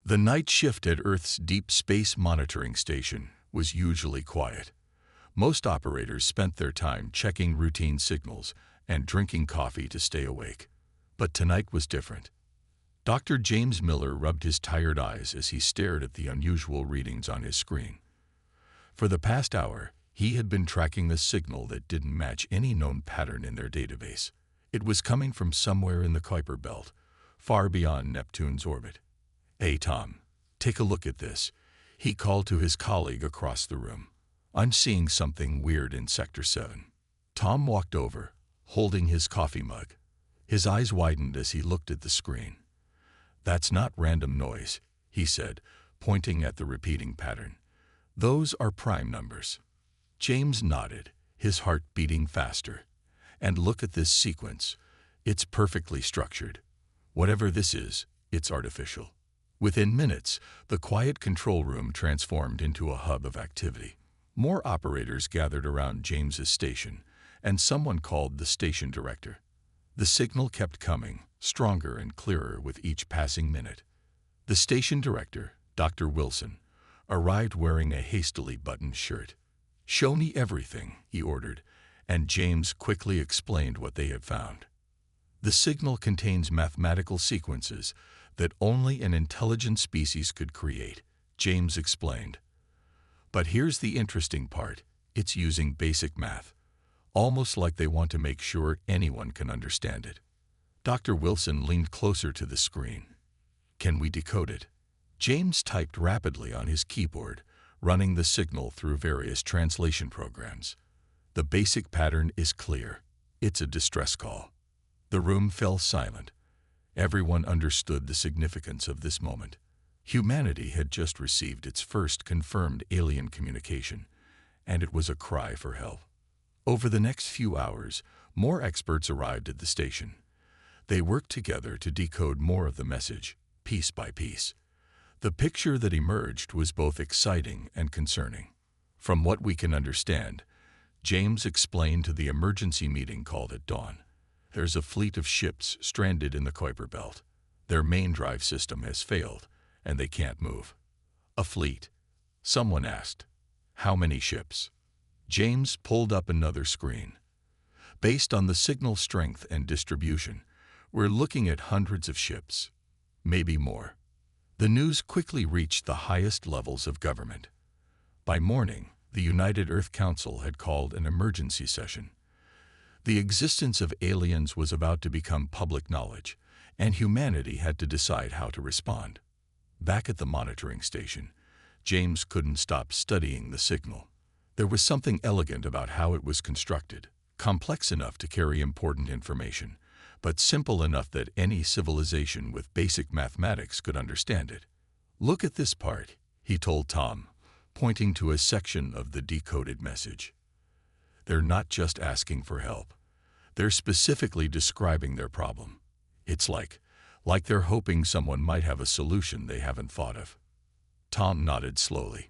The night shift at Earth's Deep Space Monitoring Station was usually quiet. Most operators spent their time checking routine signals and drinking coffee to stay awake. But tonight was different. Dr. James Miller rubbed his tired eyes as he stared at the unusual readings on his screen. For the past hour, he had been tracking the signal that didn't match any known pattern in their database. It was coming from somewhere in the Kuiper Belt, far beyond Neptune's orbit. "Hey, Tom, take a look at this," he called to his colleague across the room. "I'm seeing something weird in Sector 7. Tom walked over, holding his coffee mug. His eyes widened as he looked at the screen. "That's not random noise," he said, pointing at the repeating pattern. "Those are prime numbers." James nodded, his heart beating faster. "And look at this sequence. It's perfectly structured. Whatever this is, it's artificial." Within minutes, the quiet control room transformed into a hub of activity. More operators gathered around James's station, and someone called the station director. The signal kept coming, stronger and clearer with each passing minute. The station director, Dr. Wilson, arrived wearing a hastily buttoned shirt. "Show me everything," he ordered, and James quickly explained what they had found. "The signal contains mathematical sequences that only an intelligent species could create," James explained. "But here's the interesting part. It's using basic math, almost like they want to make sure anyone can understand it." Dr. Wilson leaned closer to the screen. "Can we decode it?" James typed rapidly on his keyboard, running the signal through various translation programs. "The basic pattern is clear. It's a distress call." The room fell silent. Everyone understood the significance of this moment. Humanity had just received its first confirmed alien communication, and it was a cry for help. Over the next few hours, more experts arrived at the station. They worked together to decode more of the message, piece by piece. The picture that emerged was both exciting and concerning. "From what we can understand," James explained to the emergency meeting called at dawn, "there's a fleet of ships stranded in the Kuiper Belt. Their main drive system has failed, and they can't move." "A fleet?" someone asked. "How many ships?" James pulled up another screen. "Based on the signal strength and distribution, we're looking at hundreds of ships, maybe more." The news quickly reached the highest levels of government. By morning, the United Earth Council had called an emergency session. The existence of aliens was about to become public knowledge, and humanity had to decide how to respond. Back at the monitoring station, James couldn't stop studying the signal. There was something elegant about how it was constructed, complex enough to carry important information, but simple enough that any civilization with basic mathematics could understand it. "Look at this part," he told Tom, pointing to a section of the decoded message. "They're not just asking for help. They're specifically describing their problem. It's like they're hoping someone might have a solution they haven't thought of." Tom nodded slowly.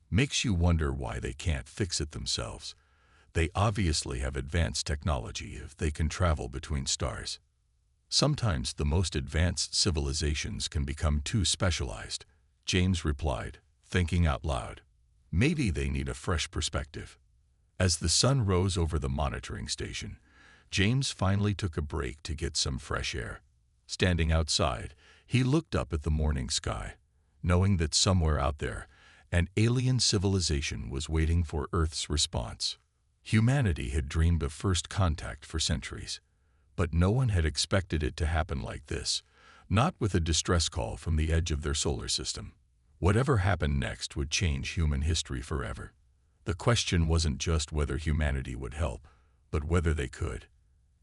"Makes you wonder why they can't fix it themselves. They obviously have advanced technology if they can travel between stars." "Sometimes the most advanced civilizations can become too specialized," James replied, thinking out loud. "Maybe they need a fresh perspective." As the sun rose over the monitoring station, James finally took a break to get some fresh air. Standing outside, he looked up at the morning sky, knowing that somewhere out there, an alien civilization was waiting for Earth's response. Humanity had dreamed of first contact for centuries, but no one had expected it to happen like this, not with a distress call from the edge of their solar system. Whatever happened next would change human history forever. The question wasn't just whether humanity would help, but whether they could.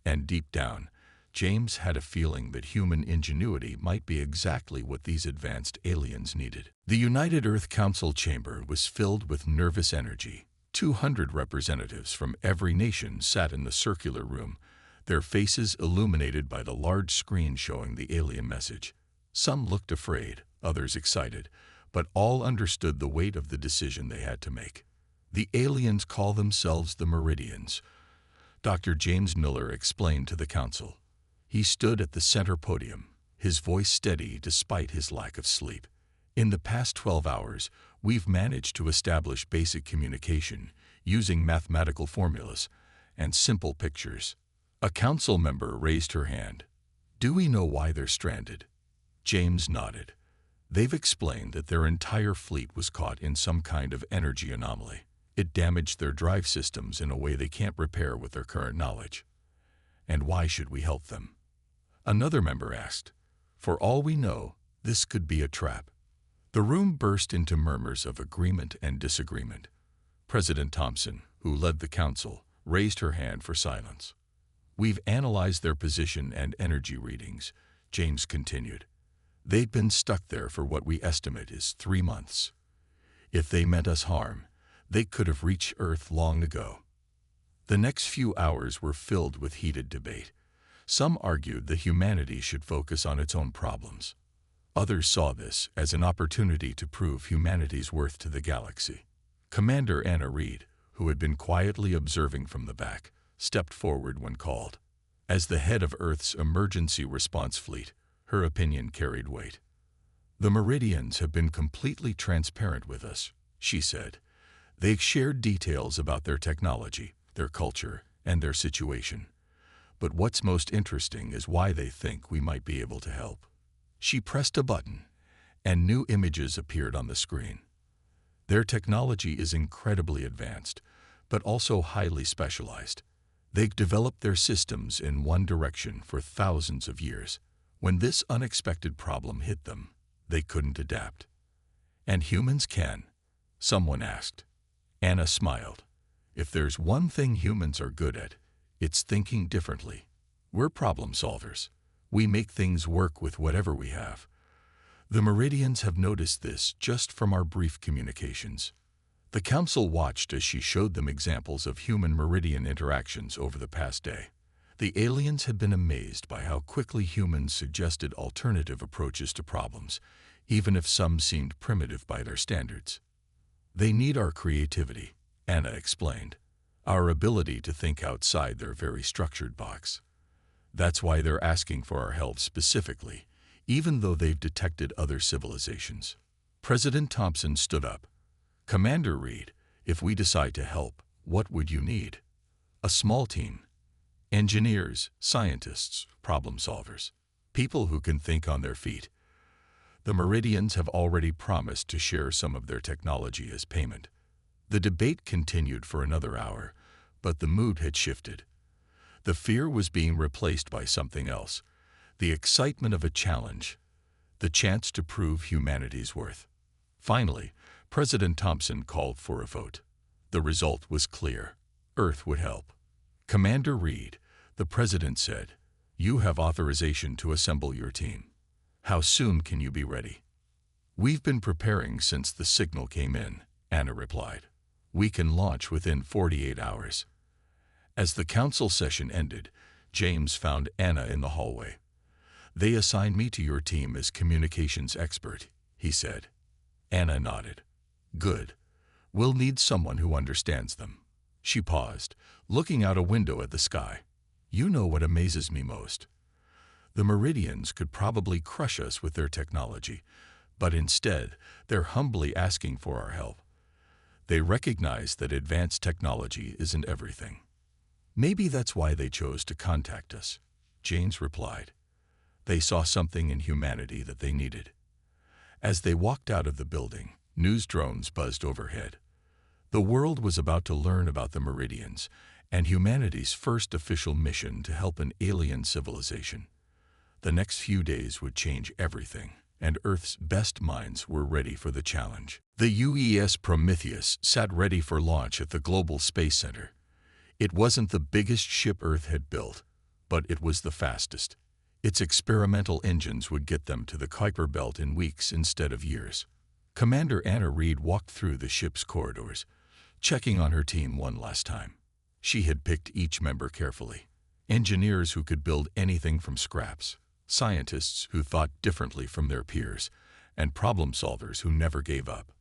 And deep down, James had a feeling that human ingenuity might be exactly what these advanced aliens needed. The United Earth Council chamber was filled with nervous energy. 200 representatives from every nation sat in the circular room, their faces illuminated by the large screen showing the alien message. Some looked afraid, others excited, but all understood the weight of the decision they had to make. "The aliens call themselves the Meridians," Dr. James Miller explained to the council. He stood at the center podium, his voice steady despite his lack of sleep. In the past 12 hours, we've managed to establish basic communication using mathematical formulas and simple pictures. A council member raised her hand. Do we know why they're stranded? James nodded. They've explained that their entire fleet was caught in some kind of energy anomaly. It damaged their drive systems in a way they can't repair with their current knowledge. And why should we help them? Another member asked. For all we know, this could be a trap. The room burst into murmurs of agreement and disagreement. President Thompson, who led the council, raised her hand for silence. We've analyzed their position and energy readings, James continued. They've been stuck there for what we estimate is 3 months. If they meant us harm, they could have reached Earth long ago. The next few hours were filled with heated debate. Some argued that humanity should focus on its own problems. Others saw this as an opportunity to prove humanity's worth to the galaxy. Commander Anna Reed, who had been quietly observing from the back, stepped forward when called. As the head of Earth's emergency response fleet, her opinion carried weight. The Meridians have been completely transparent with us, she said. They've shared details about their technology, their culture, and their situation. But what's most interesting is why they think we might be able to help. She pressed a button, and new images appeared on the screen. Their technology is incredibly advanced, but also highly specialized. They've developed their systems in one direction for thousands of years. When this unexpected problem hit them, they couldn't adapt. And humans can? Someone asked. Anna smiled. If there's one thing humans are good at, it's thinking differently. We're problem solvers. We make things work with whatever we have. The Meridians have noticed this just from our brief communications. The council watched as she showed them examples of human Meridian interactions over the past day. The aliens had been amazed by how quickly humans suggested alternative approaches to problems, even if some seemed primitive by their standards. They need our creativity, Anna explained, our ability to think outside their very structured box. That's why they're asking for our help specifically, even though they've detected other civilizations. President Thompson stood up. Commander Reed, if we decide to help, what would you need? A small team. Engineers, scientists, problem solvers. People who can think on their feet. The Meridians have already promised to share some of their technology as payment. The debate continued for another hour, but the mood had shifted. The fear was being replaced by something else, the excitement of a challenge, the chance to prove humanity's worth. Finally, President Thompson called for a vote. The result was clear. Earth would help. Commander Reed, the President said, you have authorization to assemble your team. How soon can you be ready? We've been preparing since the signal came in, Anna replied. We can launch within 48 hours. As the council session ended, James found Anna in the hallway. They assigned me to your team as communications expert, he said. Anna nodded. Good. We'll need someone who understands them. She paused, looking out a window at the sky. You know what amazes me most. The Meridians could probably crush us with their technology, but instead, they're humbly asking for our help. They recognize that advanced technology isn't everything. Maybe that's why they chose to contact us, James replied. They saw something in humanity that they needed. As they walked out of the building, news drones buzzed overhead. The world was about to learn about the Meridians and humanity's first official mission to help an alien civilization. The next few days would change everything, and Earth's best minds were ready for the challenge. The UES Prometheus sat ready for launch at the Global Space Center. It wasn't the biggest ship Earth had built, but it was the fastest. Its experimental engines would get them to the Kuiper Belt in weeks instead of years. Commander Anna Reed walked through the ship's corridors, checking on her team one last time. She had picked each member carefully. Engineers who could build anything from scraps, scientists who thought differently from their peers, and problem solvers who never gave up.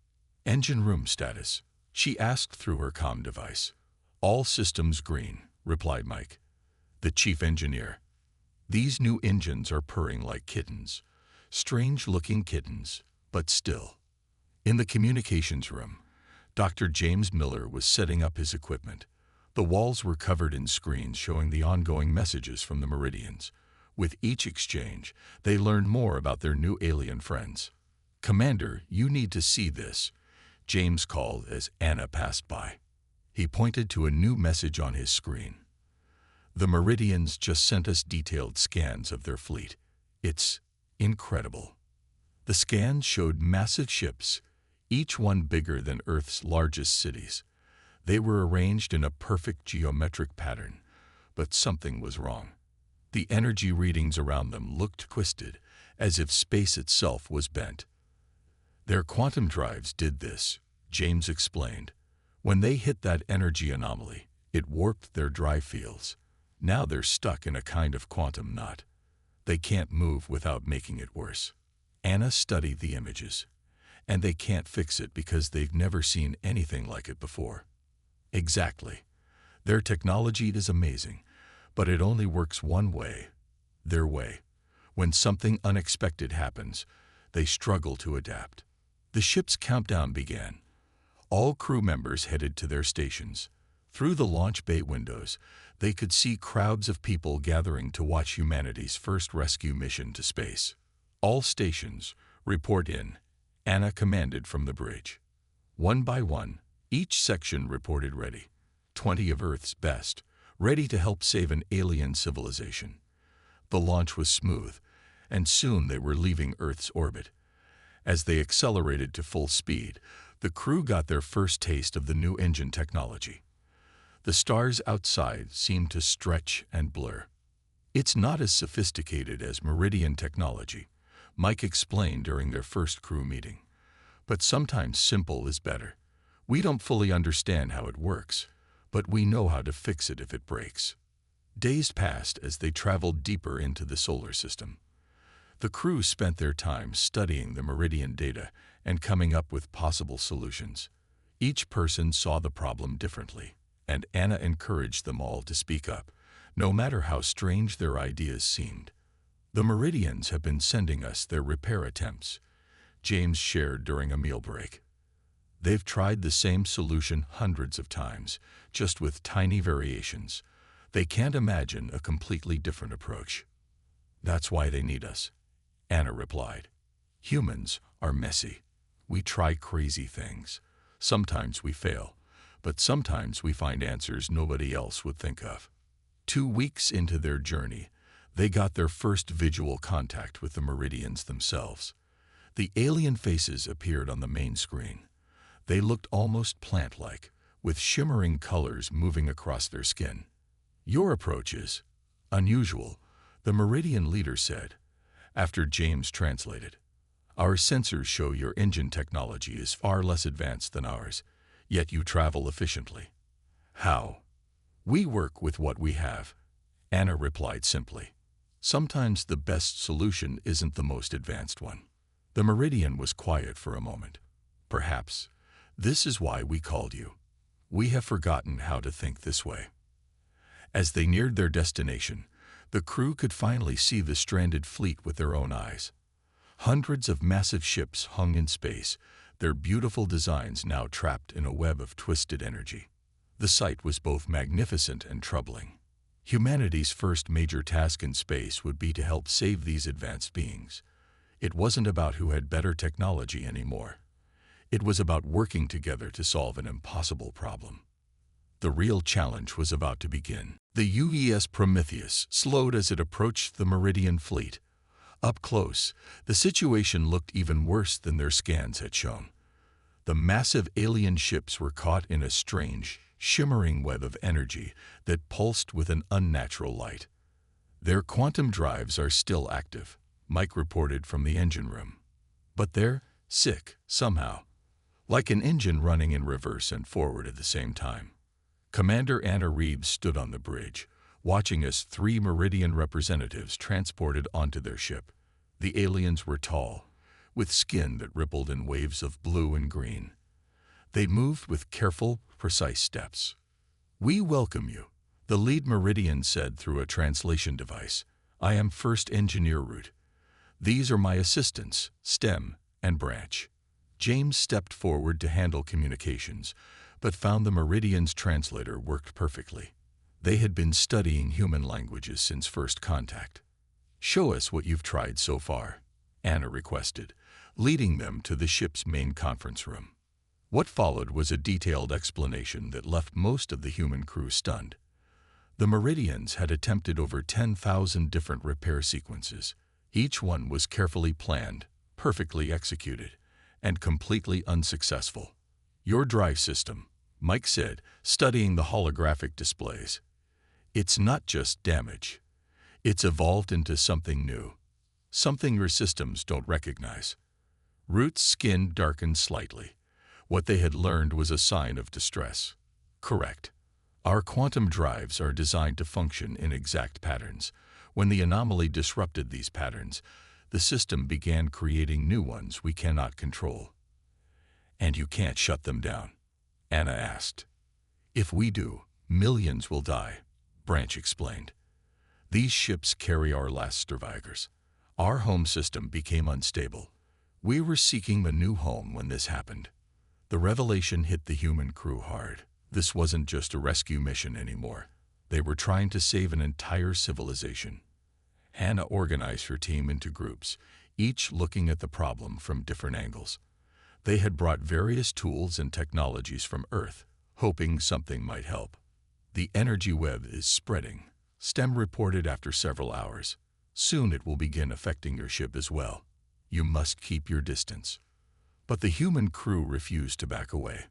Engine room status, she asked through her comm device. All systems green, replied Mike, the chief engineer. These new engines are purring like kittens. Strange-looking kittens, But still, in the communications room, Dr. James Miller was setting up his equipment. The walls were covered in screens showing the ongoing messages from the Meridians. With each exchange, they learned more about their new alien friends. "Commander, you need to see this," James called as Anna passed by. He pointed to a new message on his screen. "The Meridians just sent us detailed scans of their fleet. It's incredible." The scans showed massive ships, each one bigger than Earth's largest cities. They were arranged in a perfect geometric pattern, but something was wrong. The energy readings around them looked twisted, as if space itself was bent. "Their quantum drives did this," James explained. "When they hit that energy anomaly, it warped their drive fields. Now they're stuck in a kind of quantum knot. They can't move without making it worse." Anna studied the images, and they can't fix it because they've never seen anything like it before. Exactly. Their technology is amazing, but it only works one way, their way. When something unexpected happens, they struggle to adapt. The ship's countdown began. All crew members headed to their stations. Through the launch bay windows, they could see crowds of people gathering to watch humanity's first rescue mission to space. "All stations, report in," Anna commanded from the bridge. One by one, each section reported ready. 20 of Earth's best, ready to help save an alien civilization. The launch was smooth, and soon they were leaving Earth's orbit. As they accelerated to full speed, the crew got their first taste of the new engine technology. The stars outside seemed to stretch and blur. "It's not as sophisticated as Meridian technology," Mike explained during their first crew meeting. "But sometimes simple is better. We don't fully understand how it works, but we know how to fix it if it breaks." Days passed as they traveled deeper into the solar system. The crew spent their time studying the Meridian data and coming up with possible solutions. Each person saw the problem differently, and Anna encouraged them all to speak up, no matter how strange their ideas seemed. "The Meridians have been sending us their repair attempts," James shared during a meal break. "They've tried the same solution hundreds of times, just with tiny variations. They can't imagine a completely different approach." "That's why they need us," Anna replied. "Humans are messy. We try crazy things. Sometimes we fail, but sometimes we find answers nobody else would think of." 2 weeks into their journey, they got their first visual contact with the Meridians themselves. The alien faces appeared on the main screen. They looked almost plant-like, with shimmering colors moving across their skin. "Your approach is unusual," the Meridian leader said, after James translated. "Our sensors show your engine technology is far less advanced than ours, yet you travel efficiently." "How?" "We work with what we have," Anna replied simply. "Sometimes the best solution isn't the most advanced one." The Meridian was quiet for a moment. "Perhaps this is why we called you. We have forgotten how to think this way." As they neared their destination, the crew could finally see the stranded fleet with their own eyes. Hundreds of massive ships hung in space, their beautiful designs now trapped in a web of twisted energy. The sight was both magnificent and troubling. Humanity's first major task in space would be to help save these advanced beings. It wasn't about who had better technology anymore. It was about working together to solve an impossible problem. The real challenge was about to begin. The UES Prometheus slowed as it approached the Meridian fleet. Up close, the situation looked even worse than their scans had shown. The massive alien ships were caught in a strange, shimmering web of energy that pulsed with an unnatural light. "Their quantum drives are still active," Mike reported from the engine room. "But they're sick, somehow. Like an engine running in reverse and forward at the same time." Commander Anna Reeves stood on the bridge, watching as 3 Meridian representatives transported onto their ship. The aliens were tall, with skin that rippled in waves of blue and green. They moved with careful, precise steps. "We welcome you," the lead Meridian said through a translation device. "I am First Engineer Root. These are my assistants, STEM and Branch. James stepped forward to handle communications, but found the Meridian's translator worked perfectly. They had been studying human languages since first contact. "Show us what you've tried so far," Anna requested, leading them to the ship's main conference room. What followed was a detailed explanation that left most of the human crew stunned. The Meridians had attempted over 10,000 different repair sequences. Each one was carefully planned, perfectly executed, and completely unsuccessful. "Your drive system," Mike said, studying the holographic displays. "It's not just damage. It's evolved into something new, something your systems don't recognize." Root's skin darkened slightly. What they had learned was a sign of distress. "Correct. Our quantum drives are designed to function in exact patterns. When the anomaly disrupted these patterns, the system began creating new ones we cannot control." "And you can't shut them down?" Anna asked. "If we do, millions will die," Branch explained. "These ships carry our last survivors. Our home system became unstable. We were seeking a new home when this happened." The revelation hit the human crew hard. This wasn't just a rescue mission anymore. They were trying to save an entire civilization. Anna organized her team into groups, each looking at the problem from different angles. They had brought various tools and technologies from Earth, hoping something might help. "The energy web is spreading," STEM reported after several hours. "Soon it will begin affecting your ship as well. You must keep your distance." But the human crew refused to back away.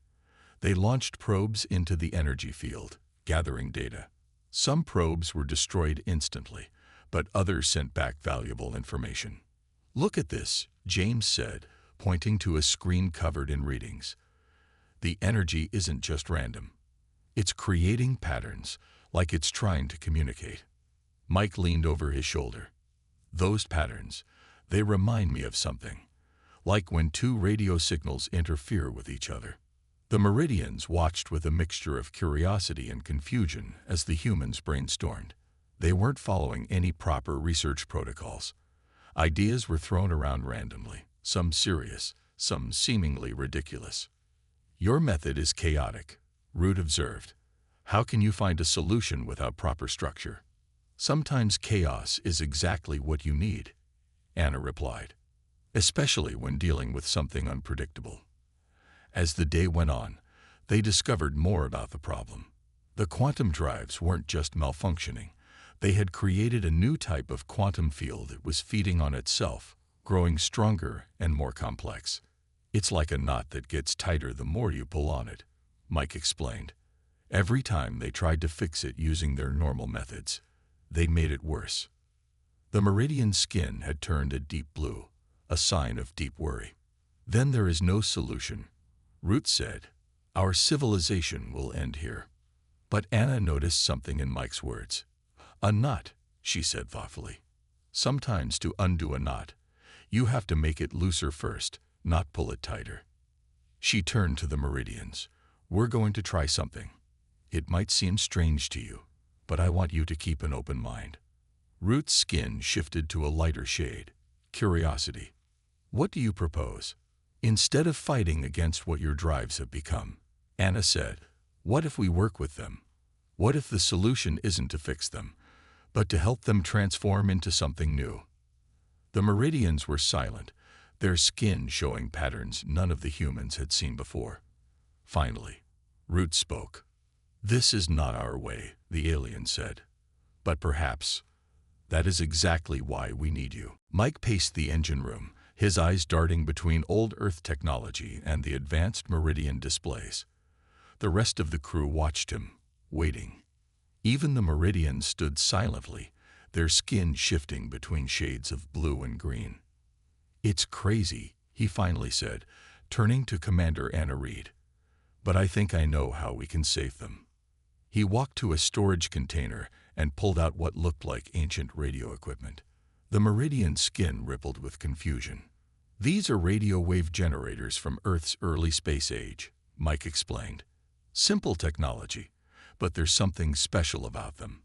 They launched probes into the energy field, gathering data. Some probes were destroyed instantly, but others sent back valuable information. "Look at this," James said, pointing to a screen covered in readings. "The energy isn't just random. It's creating patterns, like it's trying to communicate." Mike leaned over his shoulder. "Those patterns, they remind me of something, like when two radio signals interfere with each other." The Meridians watched with a mixture of curiosity and confusion as the humans brainstormed. They weren't following any proper research protocols. Ideas were thrown around randomly, some serious, some seemingly ridiculous. "Your method is chaotic," Root observed. "How can you find a solution without proper structure?" "Sometimes chaos is exactly what you need," Anna replied, "especially when dealing with something unpredictable." As the day went on, they discovered more about the problem. The quantum drives weren't just malfunctioning. They had created a new type of quantum field that was feeding on itself, growing stronger and more complex. "It's like a knot that gets tighter the more you pull on it," Mike explained. "Every time they tried to fix it using their normal methods, they made it worse." The Meridian skin had turned a deep blue, a sign of deep worry. "Then there is no solution," Root said. "Our civilization will end here." But Anna noticed something in Mike's words. "A knot," she said thoughtfully. "Sometimes to undo a knot, you have to make it looser first, not pull it tighter." She turned to the Meridians. "We're going to try something. It might seem strange to you, but I want you to keep an open mind." Root's skin shifted to a lighter shade, curiosity. "What do you propose?" "Instead of fighting against what your drives have become," Anna said, "what if we work with them? What if the solution isn't to fix them, but to help them transform into something new?" The Meridians were silent, their skin showing patterns none of the humans had seen before. Finally, Root spoke. "This is not our way," the alien said. "But perhaps that is exactly why we need you." Mike paced the engine room, his eyes darting between old Earth technology and the advanced Meridian displays. The rest of the crew watched him, waiting. Even the Meridians stood silently, their skin shifting between shades of blue and green. "It's crazy," he finally said, turning to Commander Anna Reed. "But I think I know how we can save them." He walked to a storage container and pulled out what looked like ancient radio equipment. The Meridian skin rippled with confusion. "These are radio wave generators from Earth's early space age," Mike explained. "Simple technology, but there's something special about them.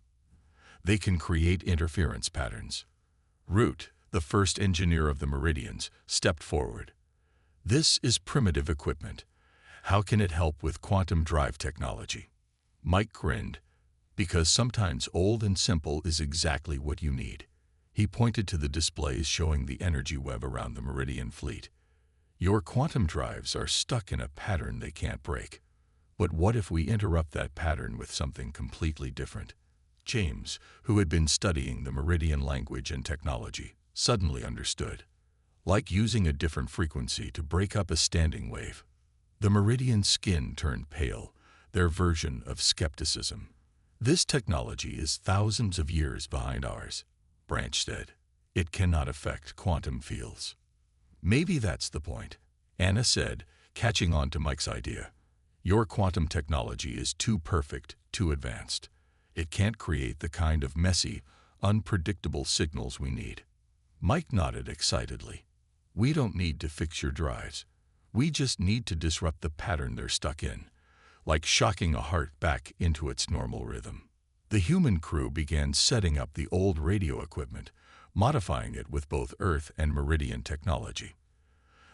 They can create interference patterns." Root, the first engineer of the Meridians, stepped forward. This is primitive equipment. How can it help with quantum drive technology? Mike grinned, because sometimes old and simple is exactly what you need. He pointed to the displays showing the energy web around the Meridian fleet. Your quantum drives are stuck in a pattern they can't break. But what if we interrupt that pattern with something completely different? James, who had been studying the Meridian language and technology, suddenly understood. Like using a different frequency to break up a standing wave. The Meridian skin turned pale, their version of skepticism. This technology is thousands of years behind ours, Branch said. It cannot affect quantum fields. Maybe that's the point, Anna said, catching on to Mike's idea. Your quantum technology is too perfect, too advanced. It can't create the kind of messy, unpredictable signals we need. Mike nodded excitedly. We don't need to fix your drives. We just need to disrupt the pattern they're stuck in, like shocking a heart back into its normal rhythm. The human crew began setting up the old radio equipment, modifying it with both Earth and Meridian technology.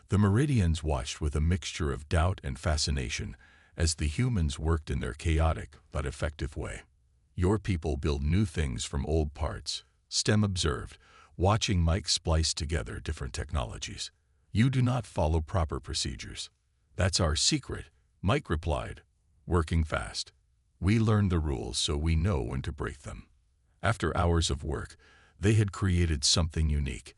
The Meridians watched with a mixture of doubt and fascination as the humans worked in their chaotic but effective way. Your people build new things from old parts, Stem observed, watching Mike splice together different technologies. You do not follow proper procedures. That's our secret, Mike replied, working fast. We learn the rules so we know when to break them. After hours of work, they had created something unique,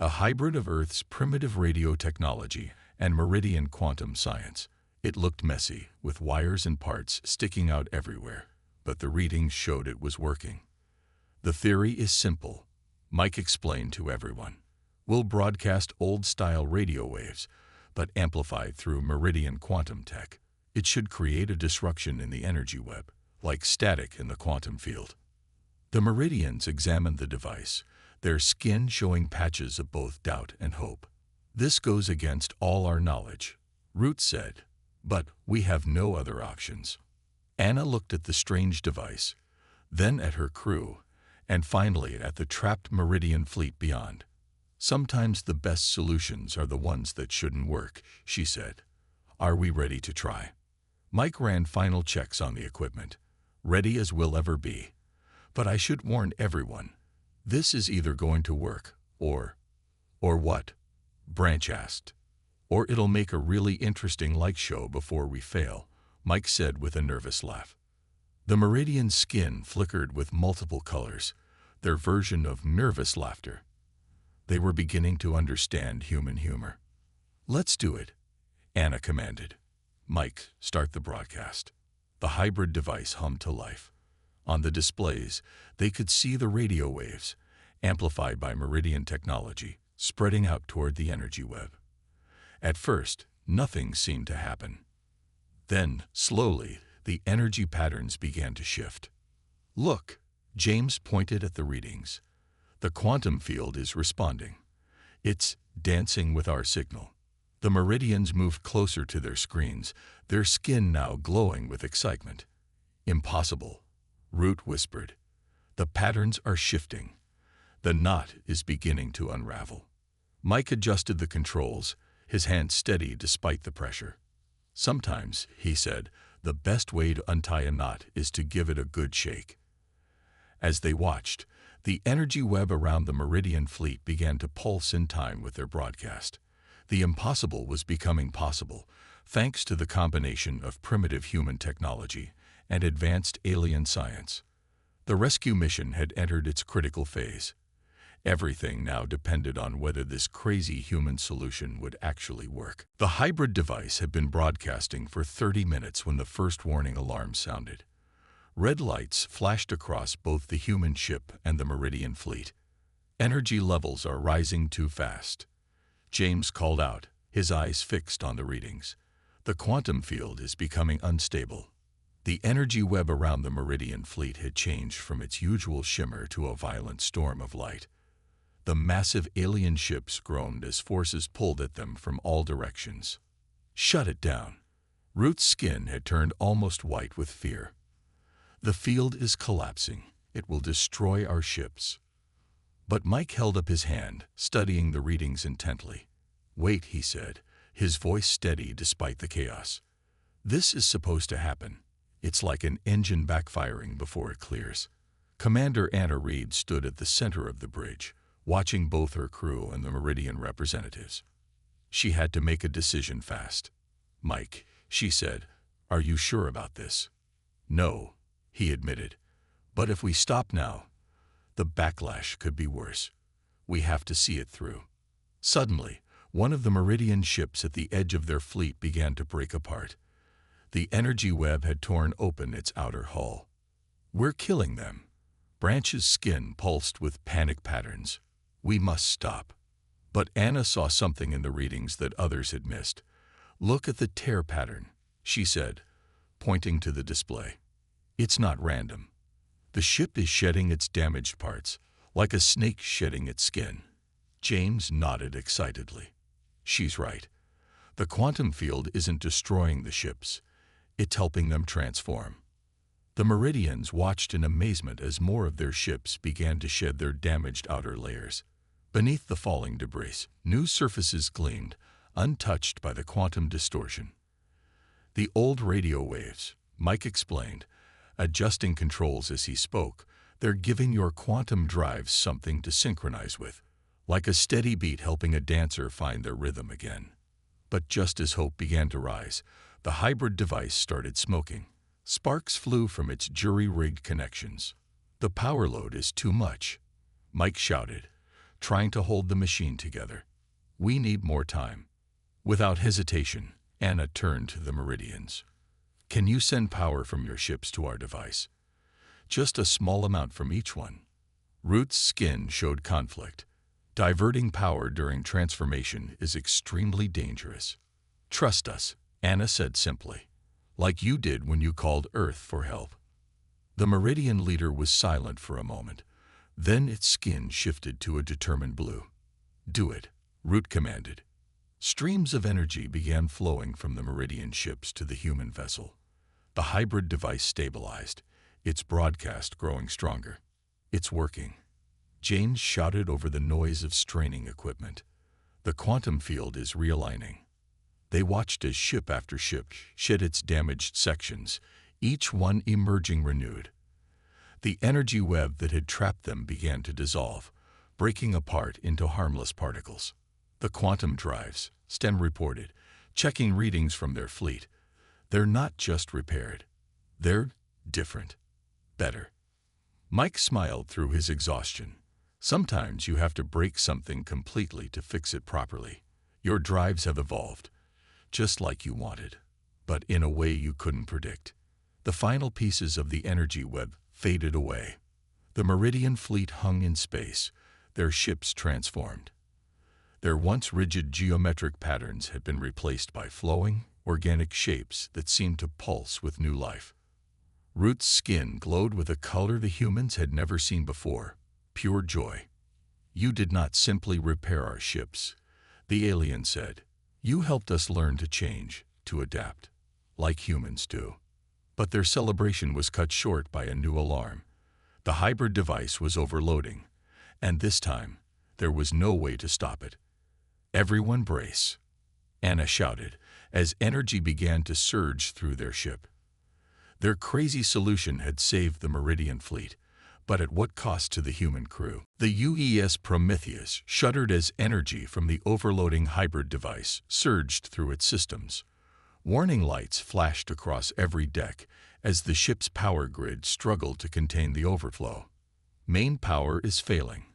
a hybrid of Earth's primitive radio technology and Meridian quantum science. It looked messy, with wires and parts sticking out everywhere, but the readings showed it was working. The theory is simple, Mike explained to everyone. We'll broadcast old-style radio waves, but amplified through Meridian quantum tech. It should create a disruption in the energy web, like static in the quantum field. The Meridians examined the device, their skin showing patches of both doubt and hope. This goes against all our knowledge, Root said, but we have no other options. Anna looked at the strange device, then at her crew, and finally at the trapped Meridian fleet beyond. Sometimes the best solutions are the ones that shouldn't work, she said. Are we ready to try? Mike ran final checks on the equipment, ready as we'll ever be. But I should warn everyone, this is either going to work, or what? Branch asked. Or it'll make a really interesting light show before we fail, Mike said with a nervous laugh. The Meridian skin flickered with multiple colors, their version of nervous laughter. They were beginning to understand human humor. Let's do it, Anna commanded. Mike, start the broadcast. The hybrid device hummed to life. On the displays, they could see the radio waves, amplified by Meridian technology, spreading out toward the energy web. At first, nothing seemed to happen. Then, slowly, the energy patterns began to shift. Look, James pointed at the readings. The quantum field is responding. It's dancing with our signal. The Meridians moved closer to their screens, their skin now glowing with excitement. Impossible, Root whispered. The patterns are shifting. The knot is beginning to unravel. Mike adjusted the controls, his hand steady despite the pressure. Sometimes, he said, the best way to untie a knot is to give it a good shake. As they watched, the energy web around the Meridian fleet began to pulse in time with their broadcast. The impossible was becoming possible, thanks to the combination of primitive human technology and advanced alien science. The rescue mission had entered its critical phase. Everything now depended on whether this crazy human solution would actually work. The hybrid device had been broadcasting for 30 minutes when the first warning alarm sounded. Red lights flashed across both the human ship and the Meridian fleet. Energy levels are rising too fast. James called out, his eyes fixed on the readings. The quantum field is becoming unstable. The energy web around the Meridian fleet had changed from its usual shimmer to a violent storm of light. The massive alien ships groaned as forces pulled at them from all directions. Shut it down. Root's skin had turned almost white with fear. The field is collapsing. It will destroy our ships. But Mike held up his hand, studying the readings intently. Wait, he said. his voice steady despite the chaos. "This is supposed to happen. It's like an engine backfiring before it clears." Commander Anna Reed stood at the center of the bridge, watching both her crew and the Meridian representatives. She had to make a decision fast. "Mike," she said, "are you sure about this?" "No," he admitted. "But if we stop now, the backlash could be worse. We have to see it through." Suddenly, one of the Meridian ships at the edge of their fleet began to break apart. The energy web had torn open its outer hull. "We're killing them." Branch's skin pulsed with panic patterns. "We must stop." But Anna saw something in the readings that others had missed. "Look at the tear pattern," she said, pointing to the display. "It's not random. The ship is shedding its damaged parts, like a snake shedding its skin." James nodded excitedly. "She's right. The quantum field isn't destroying the ships. It's helping them transform." The Meridians watched in amazement as more of their ships began to shed their damaged outer layers. Beneath the falling debris, new surfaces gleamed, untouched by the quantum distortion. "The old radio waves," Mike explained, adjusting controls as he spoke. "They're giving your quantum drives something to synchronize with, like a steady beat helping a dancer find their rhythm again." But just as hope began to rise, the hybrid device started smoking. Sparks flew from its jury-rigged connections. "The power load is too much," Mike shouted, trying to hold the machine together. "We need more time." Without hesitation, Anna turned to the Meridians. "Can you send power from your ships to our device? Just a small amount from each one." Root's skin showed conflict. "Diverting power during transformation is extremely dangerous." "Trust us," Anna said simply, "like you did when you called Earth for help." The Meridian leader was silent for a moment. Then its skin shifted to a determined blue. "Do it," Root commanded. Streams of energy began flowing from the Meridian ships to the human vessel. The hybrid device stabilized, its broadcast growing stronger. "It's working," James shouted over the noise of straining equipment. "The quantum field is realigning." They watched as ship after ship shed its damaged sections, each one emerging renewed. The energy web that had trapped them began to dissolve, breaking apart into harmless particles. "The quantum drives," STEM reported, checking readings from their fleet. "They're not just repaired. They're different. Better." Mike smiled through his exhaustion. "Sometimes you have to break something completely to fix it properly. Your drives have evolved, just like you wanted, but in a way you couldn't predict." The final pieces of the energy web faded away. The Meridian fleet hung in space, their ships transformed. Their once rigid geometric patterns had been replaced by flowing, organic shapes that seemed to pulse with new life. Root's skin glowed with a color the humans had never seen before, pure joy. "You did not simply repair our ships," the alien said. "You helped us learn to change, to adapt, like humans do." But their celebration was cut short by a new alarm. The hybrid device was overloading, and this time, there was no way to stop it. "Everyone brace," Anna shouted, as energy began to surge through their ship. Their crazy solution had saved the Meridian fleet, but at what cost to the human crew? The UES Prometheus shuddered as energy from the overloading hybrid device surged through its systems. Warning lights flashed across every deck as the ship's power grid struggled to contain the overflow. "Main power is failing,"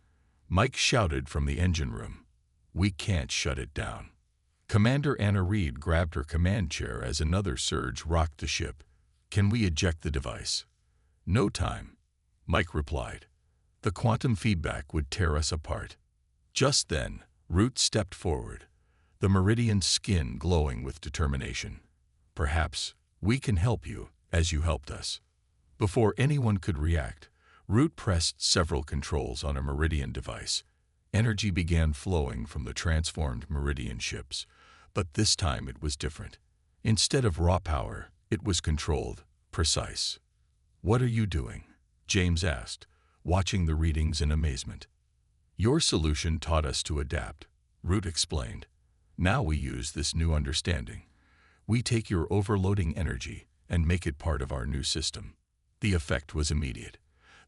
Mike shouted from the engine room. "We can't shut it down." Commander Anna Reed grabbed her command chair as another surge rocked the ship. "Can we eject the device?" "No time," Mike replied. "The quantum feedback would tear us apart." Just then, Root stepped forward, the Meridian skin glowing with determination. "Perhaps we can help you, as you helped us." Before anyone could react, Root pressed several controls on a Meridian device. Energy began flowing from the transformed Meridian ships, but this time it was different. Instead of raw power, it was controlled, precise. "What are you doing?" James asked, watching the readings in amazement. "Your solution taught us to adapt," Root explained. Now we use this new understanding. We take your overloading energy and make it part of our new system. The effect was immediate.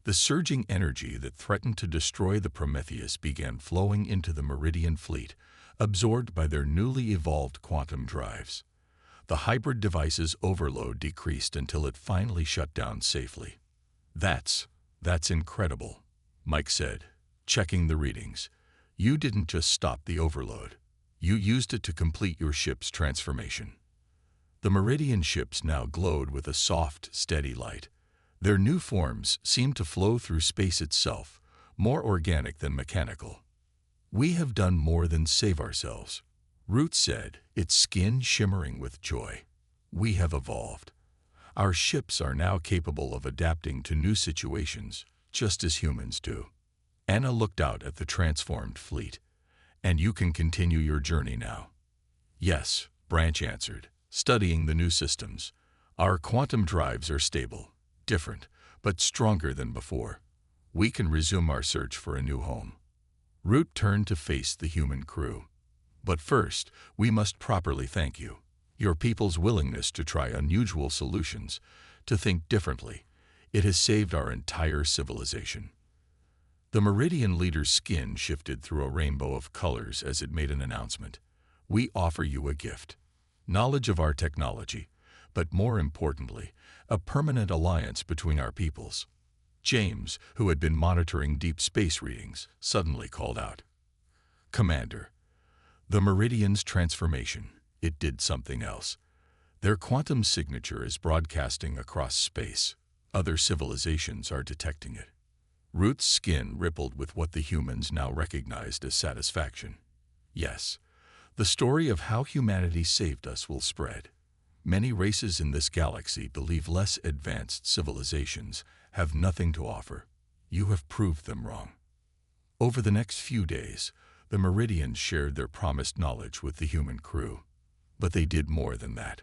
The surging energy that threatened to destroy the Prometheus began flowing into the Meridian fleet, absorbed by their newly evolved quantum drives. The hybrid device's overload decreased until it finally shut down safely. That's incredible, Mike said, checking the readings. You didn't just stop the overload. You used it to complete your ship's transformation. The Meridian ships now glowed with a soft, steady light. Their new forms seemed to flow through space itself, more organic than mechanical. We have done more than save ourselves, Root said, its skin shimmering with joy. We have evolved. Our ships are now capable of adapting to new situations, just as humans do. Anna looked out at the transformed fleet. And you can continue your journey now. Yes, Branch answered, studying the new systems. Our quantum drives are stable, different, but stronger than before. We can resume our search for a new home. Root turned to face the human crew. But first, we must properly thank you. Your people's willingness to try unusual solutions, to think differently, it has saved our entire civilization. The Meridian leader's skin shifted through a rainbow of colors as it made an announcement. We offer you a gift. Knowledge of our technology, but more importantly, a permanent alliance between our peoples. James, who had been monitoring deep space readings, suddenly called out. Commander, the Meridian's transformation, it did something else. Their quantum signature is broadcasting across space. Other civilizations are detecting it. Root's skin rippled with what the humans now recognized as satisfaction. Yes, the story of how humanity saved us will spread. Many races in this galaxy believe less advanced civilizations have nothing to offer. You have proved them wrong. Over the next few days, the Meridians shared their promised knowledge with the human crew. But they did more than that.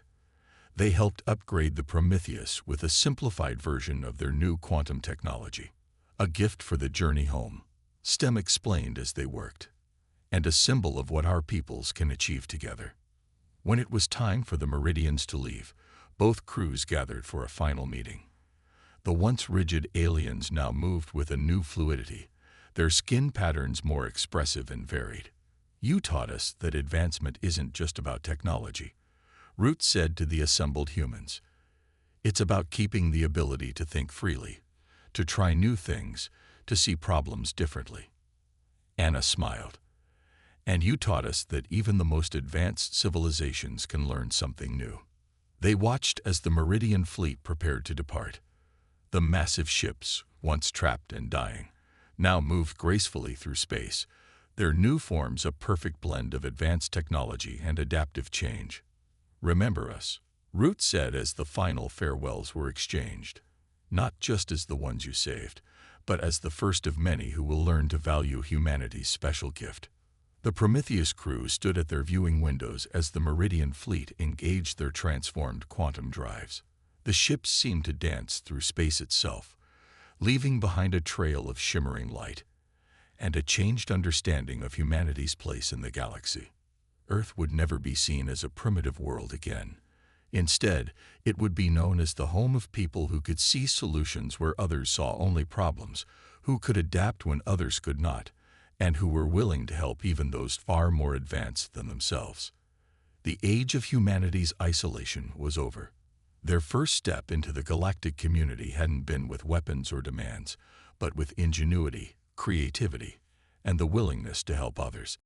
They helped upgrade the Prometheus with a simplified version of their new quantum technology. A gift for the journey home, STEM explained as they worked, and a symbol of what our peoples can achieve together. When it was time for the Meridians to leave, both crews gathered for a final meeting. The once rigid aliens now moved with a new fluidity, their skin patterns more expressive and varied. You taught us that advancement isn't just about technology, Root said to the assembled humans. It's about keeping the ability to think freely, to try new things, to see problems differently. Anna smiled. And you taught us that even the most advanced civilizations can learn something new. They watched as the Meridian fleet prepared to depart. The massive ships, once trapped and dying, now moved gracefully through space, their new forms a perfect blend of advanced technology and adaptive change. Remember us, Root said as the final farewells were exchanged. Not just as the ones you saved, but as the first of many who will learn to value humanity's special gift. The Prometheus crew stood at their viewing windows as the Meridian fleet engaged their transformed quantum drives. The ships seemed to dance through space itself, leaving behind a trail of shimmering light and a changed understanding of humanity's place in the galaxy. Earth would never be seen as a primitive world again. Instead, it would be known as the home of people who could see solutions where others saw only problems, who could adapt when others could not, and who were willing to help even those far more advanced than themselves. The age of humanity's isolation was over. Their first step into the galactic community hadn't been with weapons or demands, but with ingenuity, creativity, and the willingness to help others.